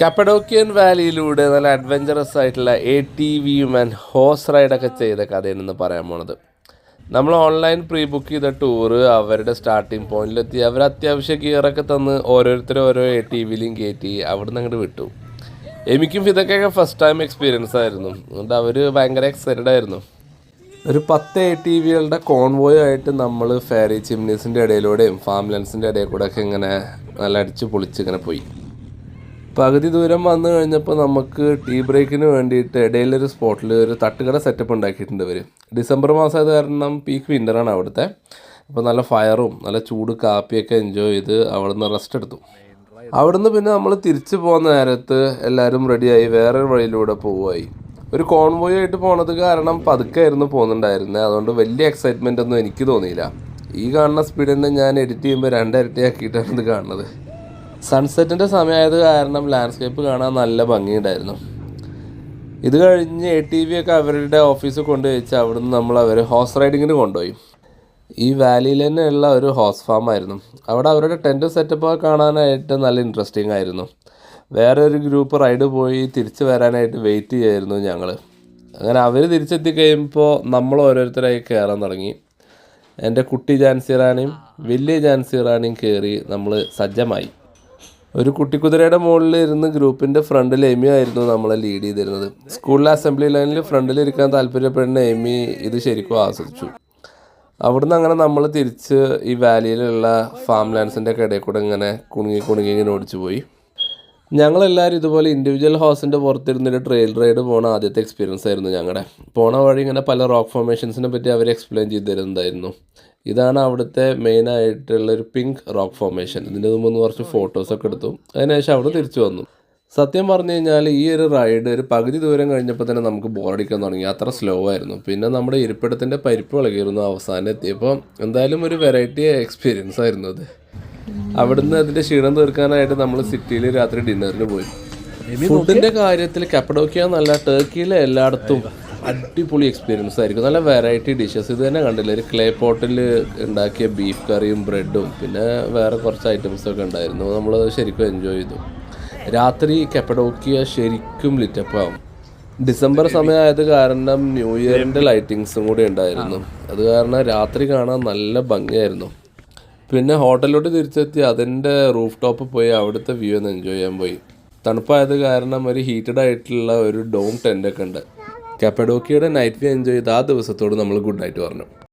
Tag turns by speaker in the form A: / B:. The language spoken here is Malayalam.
A: കപ്പഡോക്കിയൻ വാലിയിലൂടെ നല്ല അഡ്വഞ്ചറസ് ആയിട്ടുള്ള ATVയും ആൻഡ് ഹോഴ്സ് റൈഡൊക്കെ ചെയ്ത കഥയെന്ന് പറയാൻ പോണത്. നമ്മൾ ഓൺലൈൻ പ്രീ ബുക്ക് ചെയ്ത ടൂറ് അവരുടെ സ്റ്റാർട്ടിങ് പോയിന്റിലെത്തി അവർ അത്യാവശ്യം ഗിയറൊക്കെ തന്ന് ഓരോരുത്തരും ഓരോ ATVയിലും കയറ്റി അവിടെ നിന്ന് അങ്ങോട്ട് വിട്ടു. എനിക്കും ഇതൊക്കെ ഫസ്റ്റ് ടൈം എക്സ്പീരിയൻസ് ആയിരുന്നു. അതുകൊണ്ട് അവർ ഭയങ്കര എക്സൈറ്റഡ് ആയിരുന്നു. ഒരു 10 ATVകളുടെ കോൺവോയ് ആയിട്ട് നമ്മൾ ഫെയറി ചിമ്നീസിൻ്റെ ഇടയിലൂടെയും ഫാം ലാൻഡ്സിൻ്റെ ഇടയിൽ കൂടെ ഒക്കെ ഇങ്ങനെ നല്ല അടിച്ച് പൊളിച്ച് ഇങ്ങനെ പോയി. പകുതി ദൂരം വന്നു കഴിഞ്ഞപ്പോൾ നമുക്ക് ടീ ബ്രേക്കിന് വേണ്ടിയിട്ട് ഇടയിലൊരു സ്പോട്ടിൽ ഒരു തട്ടുകട സെറ്റപ്പ് ഉണ്ടാക്കിയിട്ടുണ്ട് ഇവർ. ഡിസംബർ മാസം ആയത് കാരണം പീക്ക് വിൻ്ററാണ് അവിടുത്തെ. അപ്പോൾ നല്ല ഫയറും നല്ല ചൂട് കാപ്പിയൊക്കെ എൻജോയ് ചെയ്ത് അവിടെ നിന്ന് റെസ്റ്റ് എടുത്തു. അവിടുന്ന് പിന്നെ നമ്മൾ തിരിച്ചു പോകുന്ന നേരത്ത് എല്ലാവരും റെഡിയായി വേറൊരു വഴിയിലൂടെ പോവുമായി. ഒരു കോൺവോയ് ആയിട്ട് പോണത് കാരണം പതുക്കെയായിരുന്നു പോകുന്നുണ്ടായിരുന്നത്. അതുകൊണ്ട് വലിയ എക്സൈറ്റ്മെൻ്റ് ഒന്നും എനിക്ക് തോന്നിയില്ല. ഈ കാണുന്ന സ്പീഡ് തന്നെ ഞാൻ എഡിറ്റ് ചെയ്യുമ്പോൾ 2 ഇരട്ടിയാക്കിയിട്ടാണ് ഇത് കാണുന്നത്. സൺസെറ്റിൻ്റെ സമയമായത് കാരണം ലാൻഡ്സ്കേപ്പ് കാണാൻ നല്ല ഭംഗിയുണ്ടായിരുന്നു. ഇത് കഴിഞ്ഞ് ATV ഒക്കെ അവരുടെ ഓഫീസിൽ കൊണ്ടുവച്ച് അവിടുന്ന് നമ്മൾ അവർ ഹോഴ്സ് റൈഡിങ്ങിന് കൊണ്ടുപോയി. ഈ വാലിയിൽ തന്നെയുള്ള ഒരു ഹോഴ്സ് ഫാം ആയിരുന്നു. അവിടെ അവരുടെ ടെൻറ്റ് സെറ്റപ്പൊക്കെ കാണാനായിട്ട് നല്ല ഇൻട്രസ്റ്റിംഗ് ആയിരുന്നു. വേറെ ഒരു ഗ്രൂപ്പ് റൈഡ് പോയി തിരിച്ച് വരാനായിട്ട് വെയിറ്റ് ചെയ്യായിരുന്നു ഞങ്ങൾ. അങ്ങനെ അവർ തിരിച്ചെത്തി കഴിയുമ്പോൾ നമ്മൾ ഓരോരുത്തരായി കയറാൻ തുടങ്ങി. എൻ്റെ കുട്ടി ജാൻസി റാണിയും വലിയ ജാൻസി റാണിയും കയറി നമ്മൾ സജ്ജമായി. ഒരു കുട്ടിക്കുതിരയുടെ മുകളിൽ ഇരുന്ന് ഗ്രൂപ്പിൻ്റെ ഫ്രണ്ടിൽ എമി ആയിരുന്നു നമ്മളെ ലീഡ് ചെയ്തിരുന്നത്. സ്കൂളിലെ അസംബ്ലി ലൈനിൽ ഫ്രണ്ടിലിരിക്കാൻ താല്പര്യപ്പെടുന്ന എമി ഇത് ശരിക്കും ആസ്വദിച്ചു. അവിടുന്ന് അങ്ങനെ നമ്മൾ തിരിച്ച് ഈ വാലിയിലുള്ള ഫാം ലാൻഡ്സിൻ്റെ ഒക്കെ ഇടയിൽ കൂടെ ഇങ്ങനെ കുണുങ്ങി ഇങ്ങനെ ഓടിച്ചു പോയി. ഞങ്ങളെല്ലാവരും ഇതുപോലെ ഇൻഡിവിജ്വൽ ഹൗസിൻ്റെ പുറത്തിരുന്നൊരു ട്രെയിൽ റൈഡ് പോണ ആദ്യത്തെ എക്സ്പീരിയൻസ് ആയിരുന്നു ഞങ്ങളുടെ. പോണ വഴി ഇങ്ങനെ പല റോക്ക് ഫോർമേഷൻസിനെ പറ്റി അവർ എക്സ്പ്ലെയിൻ ചെയ്ത് തരുന്നതായിരുന്നു. ഇതാണ് അവിടുത്തെ മെയിനായിട്ടുള്ളൊരു പിങ്ക് റോക്ക് ഫോർമേഷൻ. ഇതിൻ്റെ മുമ്പ് കുറച്ച് ഫോട്ടോസൊക്കെ എടുത്തു. അതിനുശേഷം അവിടെ തിരിച്ചു വന്നു. സത്യം പറഞ്ഞു കഴിഞ്ഞാൽ ഈ ഒരു റൈഡ് ഒരു പകുതി ദൂരം കഴിഞ്ഞപ്പോൾ തന്നെ നമുക്ക് ബോറടിക്കാൻ തുടങ്ങി. അത്ര സ്ലോ ആയിരുന്നു. പിന്നെ നമ്മുടെ ഇരിപ്പിടത്തിൻ്റെ പരിപ്പ് ഇളകിയിരുന്നു അവസാനം എത്തിയപ്പോൾ. എന്തായാലും ഒരു വെറൈറ്റി എക്സ്പീരിയൻസ് ആയിരുന്നു അത്. അവിടുന്ന് അതിൻ്റെ ക്ഷീണം തീർക്കാനായിട്ട് നമ്മൾ സിറ്റിയിൽ രാത്രി ഡിന്നറിന് പോയി. ഫുഡിൻ്റെ കാര്യത്തിൽ കപ്പഡോക്കിയ നല്ല ടർക്കിയിലെ എല്ലായിടത്തും അടിപൊളി എക്സ്പീരിയൻസ് ആയിരിക്കും. നല്ല വെറൈറ്റി ഡിഷസ് ഇത് തന്നെ കണ്ടില്ല. ഒരു ക്ലേ പോട്ടിൽ ഉണ്ടാക്കിയ ബീഫ് കറിയും ബ്രെഡും പിന്നെ വേറെ കുറച്ച് ഐറ്റംസൊക്കെ ഉണ്ടായിരുന്നു. നമ്മൾ ശരിക്കും എൻജോയ് ചെയ്തു. രാത്രി കപ്പഡോക്കിയ ശരിക്കും ലിറ്റപ്പ് ആവും. ഡിസംബർ സമയമായത് കാരണം ന്യൂ ഇയറിൻ്റെ ലൈറ്റിങ്സും കൂടി ഉണ്ടായിരുന്നു. അത് കാരണം രാത്രി കാണാൻ നല്ല ഭംഗിയായിരുന്നു. പിന്നെ ഹോട്ടലിലോട്ട് തിരിച്ചെത്തി അതിൻ്റെ റൂഫ് ടോപ്പ് പോയി അവിടുത്തെ വ്യൂ ഒന്ന് എൻജോയ് ചെയ്യാൻ പോയി. തണുപ്പായത് കാരണം ഒരു ഹീറ്റഡ് ആയിട്ടുള്ള ഒരു ഡോം ടെൻ്റൊക്കെ ഉണ്ട്. കപ്പഡോക്കിയയുടെ നൈറ്റ് വ്യൂ എൻജോയ് ചെയ്ത് ആ ദിവസത്തോട് നമ്മൾ ഗുഡ് നൈറ്റ് പറഞ്ഞു.